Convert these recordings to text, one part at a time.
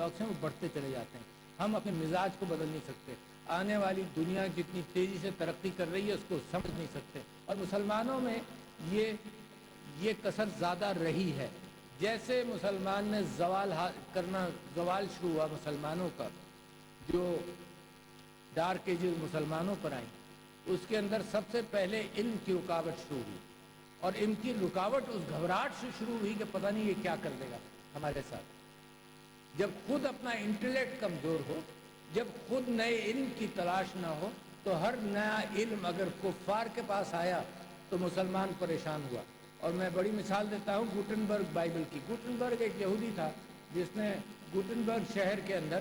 Blocks ہیں وہ بڑھتے چلے جاتے ہیں. ہم اپنے مزاج کو بدل نہیں سکتے. آنے والی دنیا جتنی تیزی سے ترقی کر رہی ہے اس کو سمجھ نہیں سکتے. اور مسلمانوں میں یہ کثر زیادہ رہی ہے. جیسے مسلمان نے زوال شروع ہوا مسلمانوں کا، جو ڈارک ایجز مسلمانوں پر آئیں، اس کے اندر سب سے پہلے علم کی رکاوٹ شروع ہوئی. اور ان کی رکاوٹ اس گھبراہٹ سے شروع ہوئی کہ پتہ نہیں یہ کیا کر دے گا ہمارے ساتھ. جب خود اپنا انٹلیکٹ کمزور ہو، جب خود نئے علم کی تلاش نہ ہو، تو ہر نیا علم اگر کفار کے پاس آیا تو مسلمان پریشان ہوا. اور میں بڑی مثال دیتا ہوں گوٹنبرگ بائبل کی. گوٹنبرگ ایک یہودی تھا جس نے گوٹنبرگ شہر کے اندر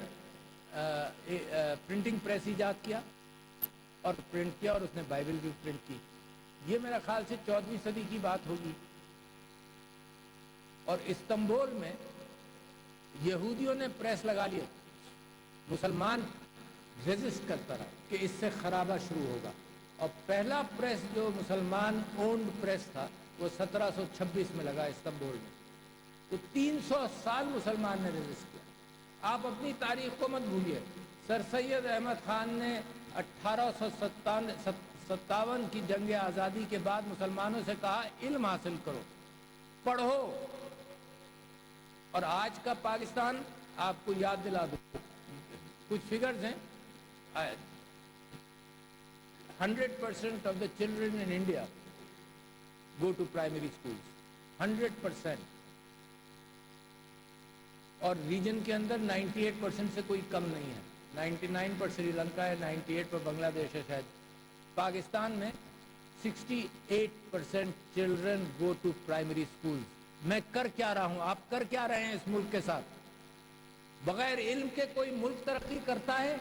پرنٹنگ پریس ایجاد کیا اور پرنٹ کیا، اور اس نے بائبل بھی پرنٹ کی. یہ میرا خیال سے 14ویں صدی کی بات ہوگی. اور استنبول میں یہودیوں نے پریس لگا لیا. مسلمان ریزسٹ کرتا رہا کہ اس سے خرابہ شروع ہوگا. اور پہلا پریس جو مسلمان اونڈ پریس تھا وہ 1726 میں لگا استنبول میں. تو 300 سال مسلمان نے ریزسٹ کیا. آپ اپنی تاریخ کو مت بھولیے. سر سید احمد خان نے 1857 کی جنگ آزادی کے بعد مسلمانوں سے کہا علم حاصل کرو، پڑھو. اور آج کا پاکستان آپ کو یاد دلا دو، کچھ فگرز ہیں. 100% of the children in India go to primary schools. 100%. اور ریجن کے اندر 98% سے کوئی کم نہیں ہے. 99 پر سری لنکا ہے، 98 پر بنگلہ دیش ہے شاید. پاکستان میں 68% children go to primary schools. میں کر کیا رہا ہوں، آپ کر کیا رہے ہیں اس ملک کے ساتھ؟ بغیر علم کے کوئی ملک ترقی کرتا ہے؟